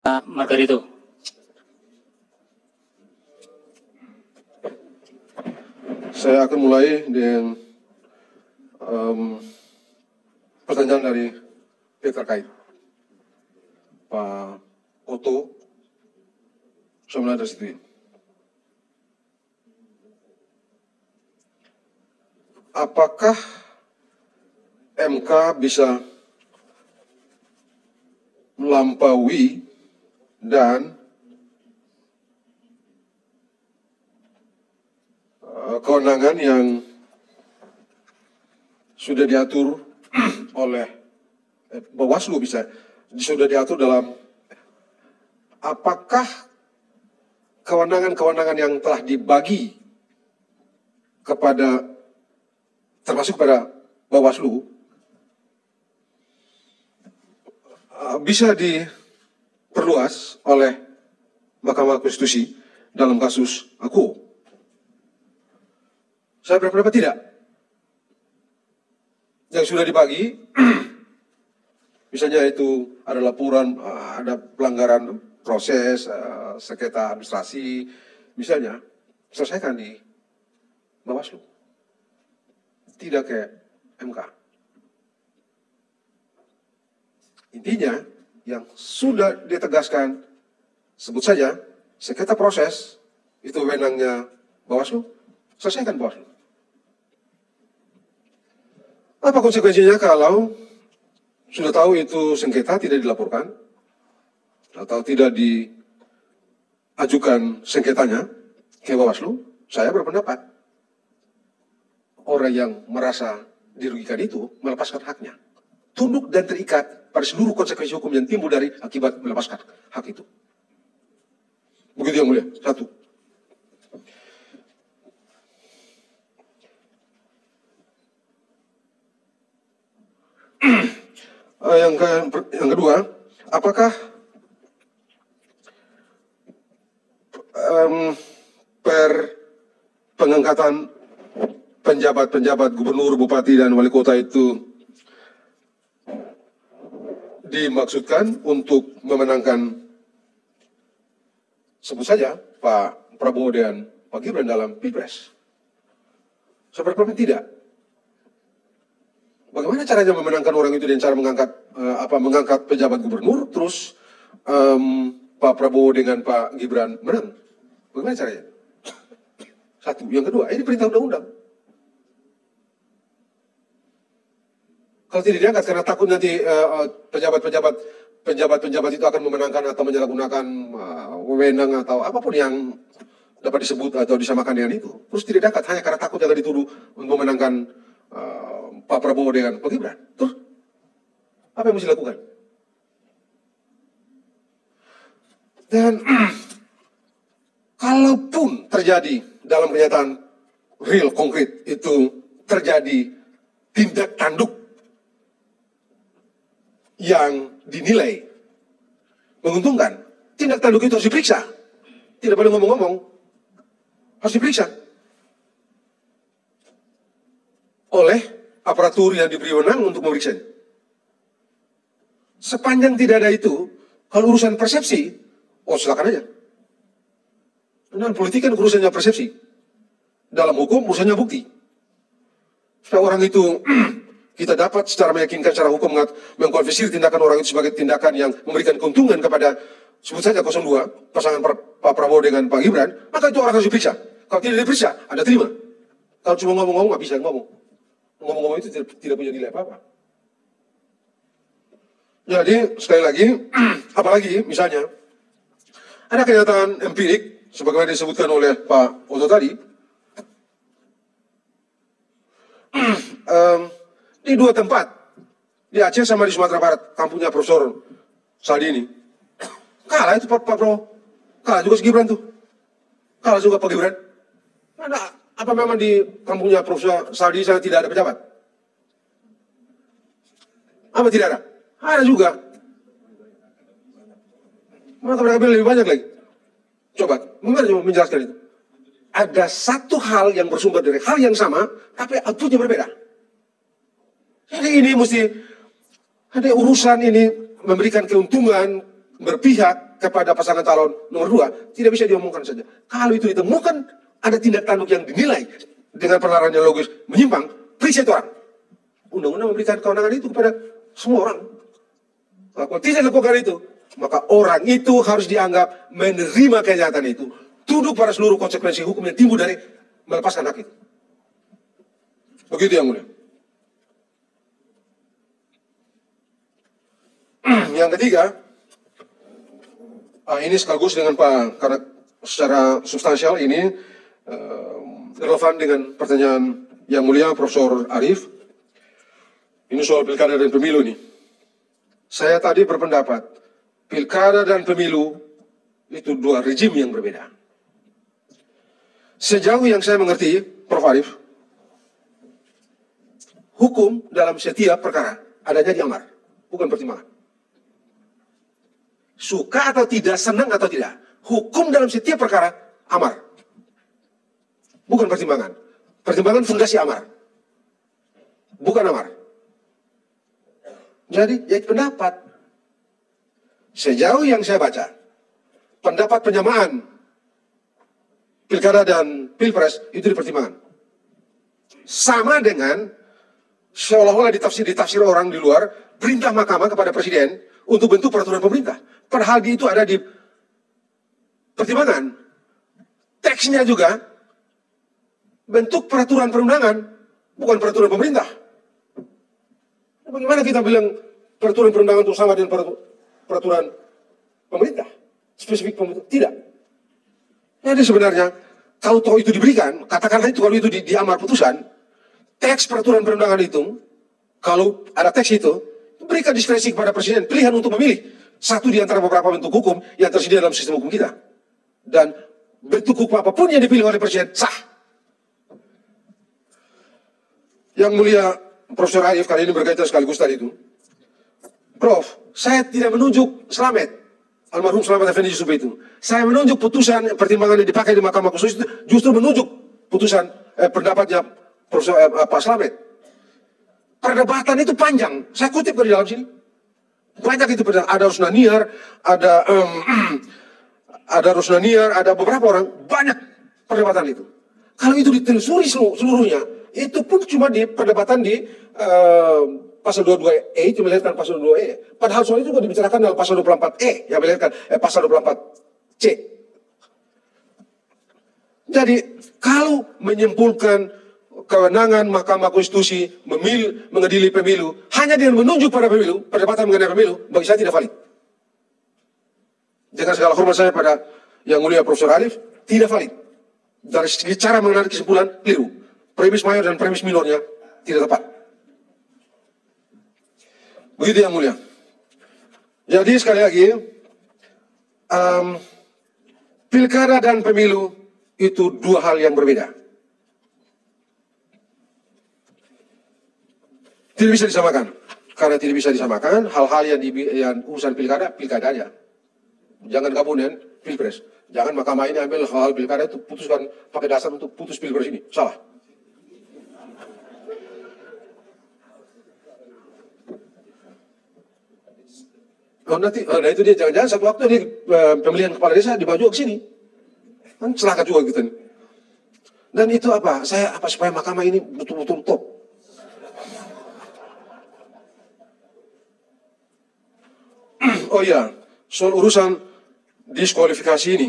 Pak Margarito. Saya akan mulai dengan pertanyaan dari pihak terkait. Pak Oto, saya mulai dari situ. Apakah MK bisa melampaui dan kewenangan yang sudah diatur oleh Bawaslu, sudah diatur dalam apakah kewenangan-kewenangan yang telah dibagi kepada termasuk pada Bawaslu bisa diperluas oleh Mahkamah Konstitusi dalam kasus aku. Saya berpendapat tidak. Yang sudah dibagi, misalnya itu ada laporan, ada pelanggaran proses, sengketa administrasi, misalnya, selesaikan di Bawaslu. Tidak ke MK. Intinya, yang sudah ditegaskan, sebut saja, sengketa proses, itu wewenangnya Bawaslu, selesaikan Bawaslu. Apa konsekuensinya kalau sudah tahu itu sengketa tidak dilaporkan atau tidak diajukan sengketanya ke Bawaslu? Saya berpendapat orang yang merasa dirugikan itu melepaskan haknya, tunduk dan terikat pada seluruh konsekuensi hukum yang timbul dari akibat melepaskan hak itu. Begitu yang mulia. Satu. Yang kedua, apakah pengangkatan penjabat-penjabat gubernur, bupati, dan wali kota itu dimaksudkan untuk memenangkan, sebut saja, Pak Prabowo dan Pak Gibran dalam Pilpres? Saya berpendapat tidak. Bagaimana caranya memenangkan orang itu dengan cara mengangkat pejabat gubernur, terus Pak Prabowo dengan Pak Gibran menang? Bagaimana caranya? Satu. Yang kedua, ini perintah undang-undang. Kalau tidak diangkat karena takut nanti pejabat-pejabat itu akan memenangkan atau menyalahgunakan wewenang atau apapun yang dapat disebut atau disamakan dengan itu. Terus tidak diangkat hanya karena takut akan dituduh untuk memenangkan Pak Prabowo dengan Pak Gibran. Terus apa yang mesti dilakukan? Dan kalaupun terjadi dalam kenyataan real, konkret, itu terjadi tindak tanduk yang dinilai menguntungkan, tindak tanduk itu harus diperiksa. Tidak boleh ngomong-ngomong, harus diperiksa oleh aparatur yang diberi wewenang untuk memeriksa. Sepanjang tidak ada itu, kalau urusan persepsi, silakan aja. Dan politik kan urusannya persepsi. Dalam hukum urusannya bukti. Supaya orang itu kita dapat secara meyakinkan secara hukum mengkonfirmasi tindakan orang itu sebagai tindakan yang memberikan keuntungan kepada, sebut saja 02, pasangan Pak Prabowo dengan Pak Gibran, maka itu orang harus diperiksa. Kalau tidak diperiksa, Anda terima. Kalau cuma ngomong-ngomong, nggak bisa ngomong. Ngomong-ngomong itu tidak punya nilai apa-apa. Jadi, sekali lagi, apalagi misalnya, ada kenyataan empirik, sebagaimana disebutkan oleh Pak Oto tadi, di dua tempat, di Aceh sama di Sumatera Barat, kampungnya Profesor Saldini, kalah itu Pak Prabowo, kalah juga si Gibran tuh, kalah juga Pak Gibran. Apa memang di kampungnya Profesor Saldi sana tidak ada pejabat? Apa tidak ada? Ada juga. Maka mereka bilang lebih banyak lagi. Coba, bagaimana menjelaskan itu? Ada satu hal yang bersumber dari hal yang sama, tapi outputnya berbeda. Jadi ini mesti ada urusan ini memberikan keuntungan berpihak kepada pasangan calon nomor 2 tidak bisa diomongkan saja. Kalau itu ditemukan ada tindak tanduk yang dinilai dengan penelaran yang logis menyimpang, periksa itu orang. Undang-undang memberikan kewenangan itu kepada semua orang. Kalau tidak dilakukan itu, maka orang itu harus dianggap menerima kenyataan itu, tunduk pada seluruh konsekuensi hukum yang timbul dari melepaskan hak itu. Begitu yang mulia. Yang ketiga, ini sekaligus dengan Pak, karena secara substansial ini relevan dengan pertanyaan yang mulia Profesor Arief. Ini soal pilkada dan pemilu nih. Saya tadi berpendapat, pilkada dan pemilu itu dua rejim yang berbeda. Sejauh yang saya mengerti, Prof. Arief, hukum dalam setiap perkara adanya di amar, bukan pertimbangan. Suka atau tidak, senang atau tidak, hukum dalam setiap perkara amar, bukan pertimbangan. Pertimbangan fondasi amar, bukan amar. Jadi, ya pendapat. Sejauh yang saya baca, pendapat penyamaan pilkada dan pilpres itu dipertimbangkan. Sama dengan seolah-olah ditafsir orang di luar perintah mahkamah kepada presiden untuk bentuk peraturan pemerintah. Padahal itu ada di pertimbangan. Teksnya juga bentuk peraturan perundangan, bukan peraturan pemerintah. Bagaimana kita bilang peraturan perundangan itu sama dengan peraturan pemerintah? Spesifik pemerintah? Tidak. Jadi sebenarnya, kalau toh itu diberikan, katakanlah itu kalau itu di amar putusan, teks peraturan perundangan itu, kalau ada teks itu, berikan diskresi kepada presiden, pilihan untuk memilih satu di antara beberapa bentuk hukum yang tersedia dalam sistem hukum kita. Dan bentuk hukum apapun yang dipilih oleh presiden, sah. Yang mulia Profesor Arief kali ini berkaitan sekaligus tadi itu. Prof, saya tidak menunjuk Slamet, almarhum Slamet Effendi Yusuf itu. Saya menunjuk putusan pertimbangan yang dipakai di Mahkamah Konstitusi itu justru menunjuk putusan pendapatnya Profesor Pak Slamet. Perdebatan itu panjang. Saya kutip dari dalam sini. Banyak itu perdebatan. Ada Rusnaniar, ada Rusnaniar, ada beberapa orang. Banyak perdebatan itu. Kalau itu ditelusuri seluruhnya, itu pun cuma di perdebatan di pasal 22E itu melahirkan pasal 22E. Padahal soal itu juga dibicarakan dalam pasal 24E yang melahirkan pasal 24C. Jadi kalau menyimpulkan kewenangan Mahkamah Konstitusi mengadili pemilu hanya dengan menunjuk pada pemilu, perdebatan mengenai pemilu, bagi saya tidak valid. Dengan segala hormat saya pada yang mulia Profesor Arief, tidak valid. Dari segi cara mengenai kesimpulan, keliru. Premis mayor dan premis minornya tidak tepat. Begitu yang mulia. Jadi sekali lagi, pilkada dan pemilu itu dua hal yang berbeda. Tidak bisa disamakan. Karena tidak bisa disamakan, hal-hal yang urusan pilkada, pilkadanya. Jangan gabung dengan pilpres. Jangan mahkamah ini ambil hal-hal pilkada itu putuskan pakai dasar untuk putus pilpres ini. Salah. Oh, nanti, nah itu dia, jangan-jangan satu waktu di pemilihan kepala desa dibawa juga ke sini. Kan celaka juga gitu. Dan itu apa? Supaya mahkamah ini betul-betul top. Oh iya, soal urusan diskualifikasi ini.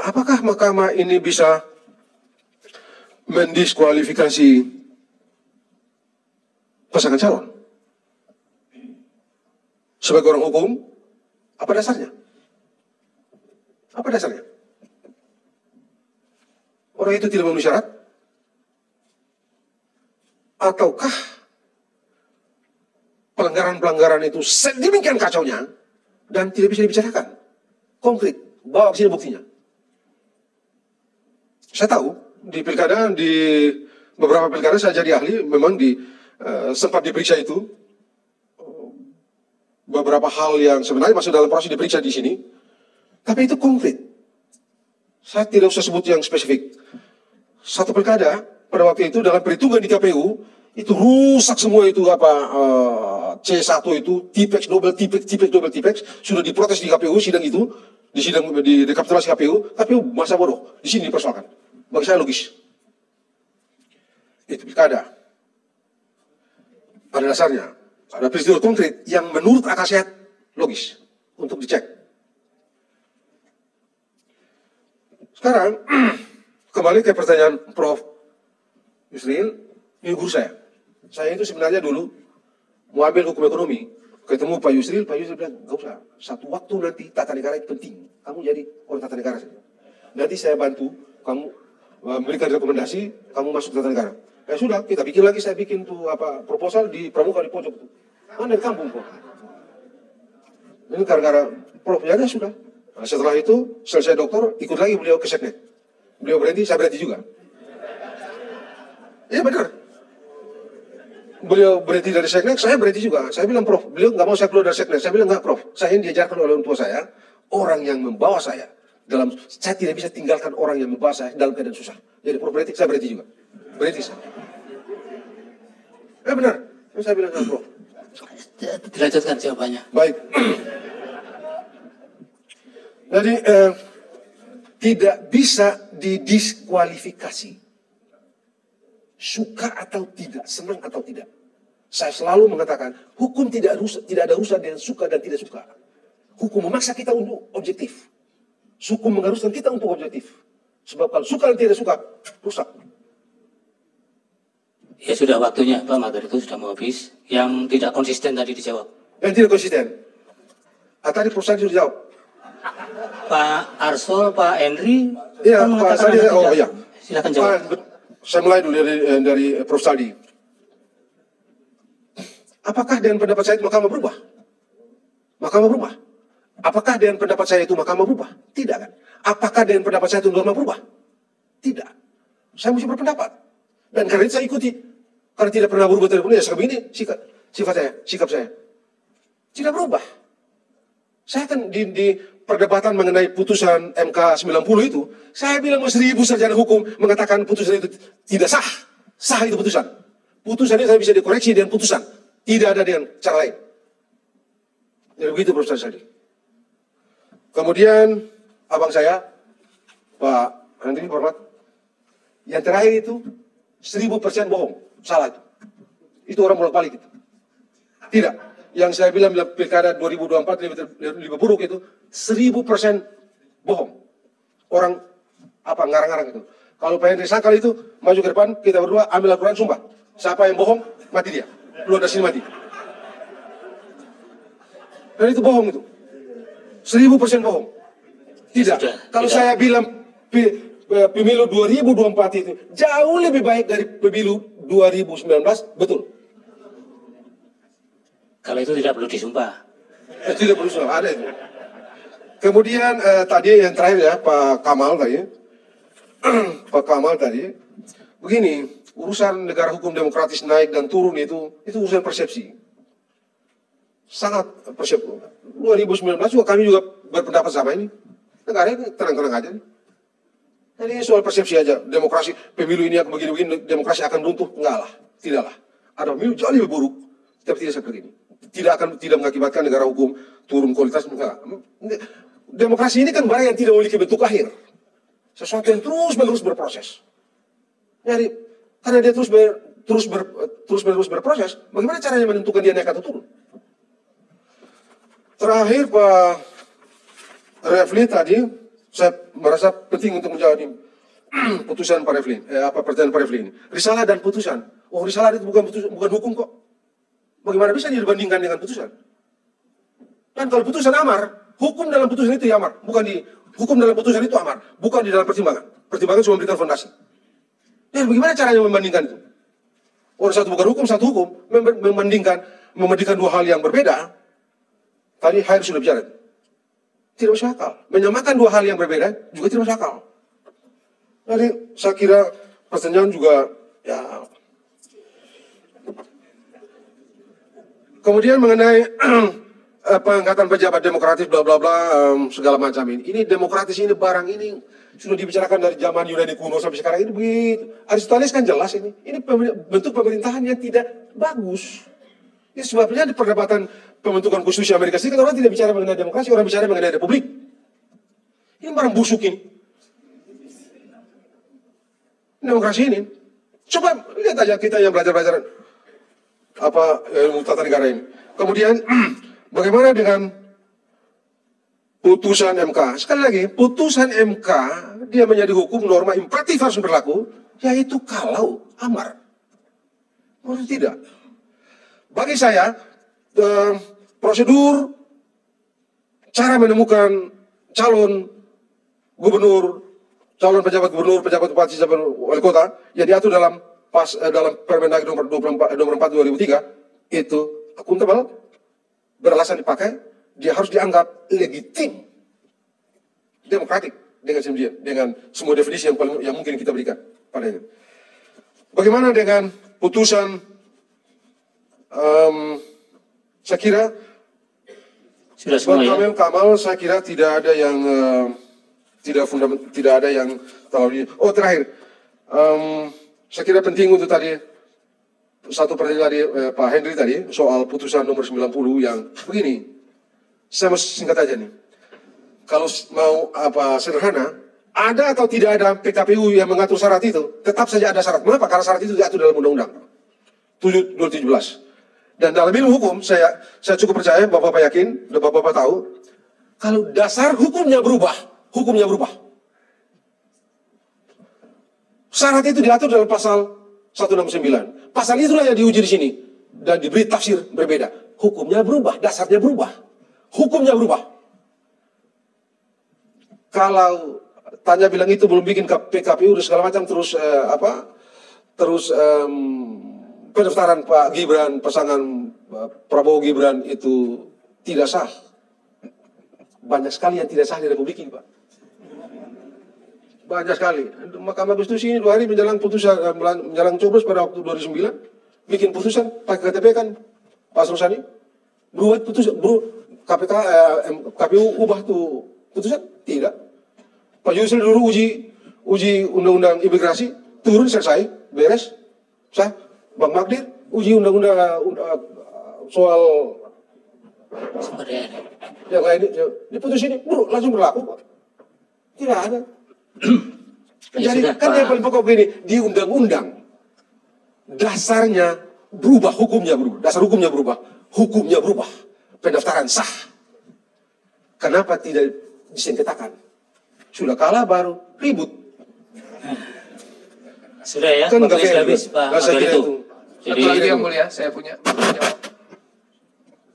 Apakah mahkamah ini bisa mendiskualifikasi pasangan calon? Sebagai orang hukum, apa dasarnya? Apa dasarnya? Orang itu tidak memenuhi syarat? Ataukah pelanggaran-pelanggaran itu sedemikian kacaunya dan tidak bisa dibicarakan? Konkret, bawa ke sini buktinya. Saya tahu, di pilkada, di beberapa pilkada saya jadi ahli, memang sempat diperiksa itu. Beberapa hal yang sebenarnya masuk dalam proses diperiksa di sini. Tapi itu konkret. Saya tidak usah sebut yang spesifik. Satu pilkada, pada waktu itu dalam perhitungan di KPU, Itu rusak semua itu C1 itu, tipex, double tipex, sudah diprotes di KPU sidang itu, di rekapitulasi KPU masa bodoh, di sini dipersoalkan. Bagi saya logis. Itu pilkada. Pada dasarnya, ada peristiwa konkret yang menurut akal sehat logis untuk dicek. Sekarang, kembali ke pertanyaan Prof. Yusril, ini guru saya. Saya itu sebenarnya dulu mau ambil hukum ekonomi, ketemu Pak Yusril bilang, gak usah, satu waktu nanti tata negara itu penting, kamu jadi orang tata negara saja. Nanti saya bantu, kamu memberikan rekomendasi, kamu masuk tata negara. Ya sudah, kita bikin lagi, saya bikin tuh proposal di pramuka di pojok itu. Mana di kampung kok. Ini gara-gara Prof, ya sudah. Nah, setelah itu, selesai doktor, ikut lagi beliau ke Seknek. Beliau berhenti, saya berhenti juga. Iya benar. Beliau berhenti dari Seknek, saya berhenti juga. Saya bilang, Prof, beliau nggak mau saya keluar dari Seknek. Saya bilang, nggak Prof, saya ini diajarkan oleh orang tua saya, orang yang membawa saya, saya tidak bisa tinggalkan orang yang membawa saya dalam keadaan susah. Jadi Prof berhenti, saya berhenti juga. Berhenti saya. Benar, saya bilang, nggak Prof. Dilanjutkan jawabannya. Baik. Jadi, tidak bisa didiskualifikasi. Suka atau tidak, senang atau tidak. Saya selalu mengatakan, hukum tidak ada urusan dengan suka dan tidak suka. Hukum memaksa kita untuk objektif. Hukum mengharuskan kita untuk objektif. Sebab kalau suka dan tidak suka, rusak. Ya sudah waktunya, Pak Materi itu sudah mau habis. Yang tidak konsisten tadi dijawab. Yang tidak konsisten. Tadi perusahaan sudah jawab. Pak Arsul, Pak Henry, Iya, kan Pak Saldi, iya. Silakan jawab. Saya mulai dulu dari Prof. Saldi. Apakah dengan pendapat saya itu Mahkamah berubah? Mahkamah berubah. Apakah dengan pendapat saya itu Mahkamah berubah? Tidak kan? Apakah dengan pendapat saya itu norma berubah? Tidak. Saya mesti berpendapat. Dan karena itu saya ikuti. Karena tidak pernah berubah dari ya seperti ini sikap saya. Tidak berubah. Saya kan di perdebatan mengenai putusan MK 90 itu, saya bilang 1000 sarjana hukum mengatakan putusan itu tidak sah. Sah itu putusan. Putusan itu saya bisa dikoreksi dengan putusan. Tidak ada dengan cara lain. Jadi begitu Prof. Saldi. Kemudian abang saya, Pak Andri hormat, yang terakhir itu 1000% bohong. Salah itu. Itu orang bolak-balik itu. Tidak. Yang saya bilang pilkada 2024 lebih buruk itu 1000% bohong. Orang ngarang-ngarang itu. Kalau Pak Henry Sangkal itu maju ke depan, kita berdua ambil Al-Quran sumpah. Siapa yang bohong, mati dia. Keluar dari sini mati. Dan itu bohong itu. 1000% bohong. Tidak. Kalau saya bilang pemilu 2024 itu jauh lebih baik dari pemilu 2019, betul. Kalau itu tidak perlu disumpah. Tidak perlu disumpah, ada itu. Kemudian tadi yang terakhir ya, Pak Kamal tadi. Pak Kamal tadi, begini, urusan negara hukum demokratis naik dan turun itu urusan persepsi. Sangat persepsi. 2019 juga kami juga berpendapat sama ini. Negara ini tenang-tenang aja. Jadi soal persepsi aja, demokrasi, pemilu ini akan begini-begini, demokrasi akan runtuh. Enggak lah, tidaklah. Ada pemilu jauh lebih buruk, tapi tidak seperti ini. Tidak mengakibatkan negara hukum turun kualitas. Enggak. Demokrasi ini kan barang yang tidak memiliki bentuk akhir. Sesuatu yang terus-menerus berproses. Jadi, karena dia terus-menerus berproses, bagaimana caranya menentukan dia naik atau turun? Terakhir Pak Refli tadi, saya merasa penting untuk menjawab ini. Putusan Pak Refli, pertanyaan Pak Refli ini. Risalah dan putusan. Oh, risalah itu bukan hukum kok. Bagaimana bisa dibandingkan dengan putusan? Dan kalau putusan amar, hukum dalam putusan itu ya amar, hukum dalam putusan itu amar, bukan di dalam pertimbangan. Pertimbangan cuma memberikan fondasi. Dan bagaimana caranya membandingkan itu? Orang satu bukan hukum, satu hukum, membandingkan dua hal yang berbeda. Tadi Hair sudah bicara. Tidak masuk akal. Menyamakan dua hal yang berbeda juga tidak masuk akal. Jadi saya kira pertanyaan juga ya. Kemudian mengenai pengangkatan pejabat demokratis bla bla bla segala macam ini. Ini demokratis, ini barang ini sudah dibicarakan dari zaman Yunani kuno sampai sekarang ini begitu. Aristoteles kan jelas ini. Ini bentuk pemerintahan yang tidak bagus. Ini sebabnya di perdebatan pembentukan konstitusi Amerika Serikat orang tidak bicara mengenai demokrasi, orang bicara mengenai republik. Ini barang busuk ini. Demokrasi ini. Coba lihat aja kita yang belajar-belajar ilmu tata negara ini. Kemudian bagaimana dengan putusan MK? Sekali lagi, putusan MK dia menjadi hukum norma imperatif harus berlaku, yaitu kalau amar. Menurut tidak. Bagi saya, prosedur cara menemukan calon gubernur, calon pejabat gubernur, pejabat bupati, pejabat wali kota yang diatur dalam Permendagri nomor 4 2003 itu akuntabel, beralasan dipakai, dia harus dianggap legitim, demokratik dengan semua definisi yang mungkin kita berikan padanya. Bagaimana dengan putusan? Saya kira sudah semua ya. Kamal, saya kira tidak ada yang tidak ada yang terlalu. Oh terakhir, saya kira penting untuk tadi satu pertanyaan dari Pak Henry tadi soal putusan nomor 90 yang begini. Saya mau singkat aja nih. Kalau mau sederhana, ada atau tidak ada PKPU yang mengatur syarat itu, tetap saja ada syarat. Mengapa? Karena syarat itu diatur dalam Undang-Undang 2017. Dan dalam ilmu hukum, saya cukup percaya, Bapak-Bapak yakin, dan Bapak-Bapak tahu, kalau dasar hukumnya berubah. Syarat itu diatur dalam pasal 169. Pasal itulah yang diuji di sini. Dan diberi tafsir berbeda. Hukumnya berubah, dasarnya berubah. Hukumnya berubah. Kalau Tanya bilang itu belum bikin PKPU dan segala macam, terus pendaftaran Pak Gibran, pasangan Prabowo Gibran itu tidak sah. Banyak sekali yang tidak sah di Republik ini, Pak. Banyak sekali. Mahkamah Konstitusi ini 2 hari menjelang putusan, menjelang coblos pada waktu 2009, bikin putusan pakai KTP kan, Pak Sosani. Buat putusan, KPU ubah tuh putusan? Tidak. Pak Yusril dulu uji undang-undang imigrasi, turun selesai, beres, sah. Bang Magdir uji undang-undang soal yang lain, diputus ini, langsung berlaku, Pak. Tidak ada. Jadi kan yang paling pokok begini, di undang-undang dasarnya berubah, hukumnya berubah, dasar hukumnya berubah, pendaftaran sah. Kenapa tidak disengketakan? Sudah kalah baru ribut. Sudah ya, kan waktu sudah habis, Pak. Satu lagi yang mulia, saya punya jawab.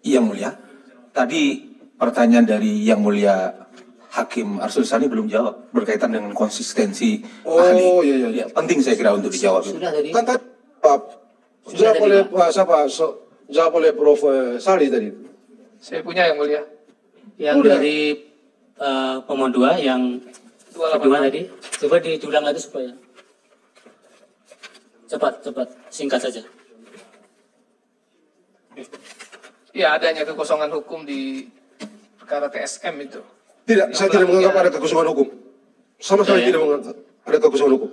Yang mulia, tadi pertanyaan dari yang mulia Hakim Arsul Sani belum jawab berkaitan dengan konsistensi ahli. Oh iya. Ya, penting saya kira untuk dijawab. Sudah tadi. Kan tadi Pak jawab oleh jawab oleh Prof. Sali tadi. Saya punya yang mulia. Yang dari pemohon 2 yang kedua tadi, coba diulang lagi supaya cepat, singkat saja. Ya, adanya kekosongan hukum di perkara TSM itu. Tidak, saya tidak menganggap ada kekosongan hukum. Sama sekali tidak menganggap ada kekosongan hukum.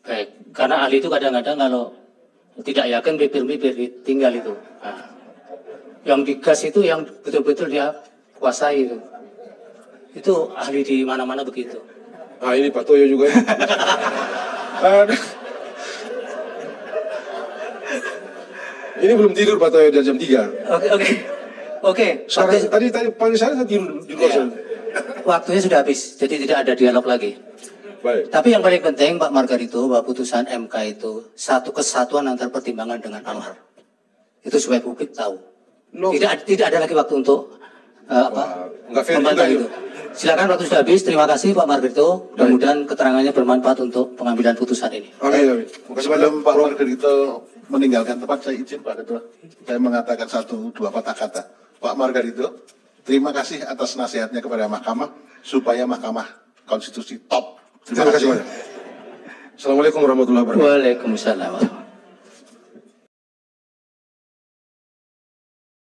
Baik, karena ahli itu kadang-kadang kalau tidak yakin bibir-bibir tinggal itu. Nah, yang digas itu yang betul-betul dia kuasai itu. Itu ahli di mana-mana begitu. Nah ini Pak Toyo juga. Ini belum tidur Pak Toyo dari jam 3. Oke. Tadi pagi saya tidur di luar sana. Waktunya sudah habis, jadi tidak ada dialog lagi. Baik. Tapi yang paling penting Pak Margarito, bahwa putusan MK itu satu kesatuan antar pertimbangan dengan amar. Itu supaya publik tahu. Tidak ada lagi waktu untuk membantah itu. Silakan, waktu sudah habis. Terima kasih Pak Margarito. Mudah-mudahan keterangannya bermanfaat untuk pengambilan putusan ini. Amin. Sebelum Pak Margarito meninggalkan tempat, saya izin Pak Ketua, saya mengatakan 1-2 patah kata. Pak Margarito, terima kasih atas nasihatnya kepada Mahkamah supaya Mahkamah Konstitusi top. Terima kasih banyak. Assalamualaikum warahmatullahi wabarakatuh. Waalaikumsalam.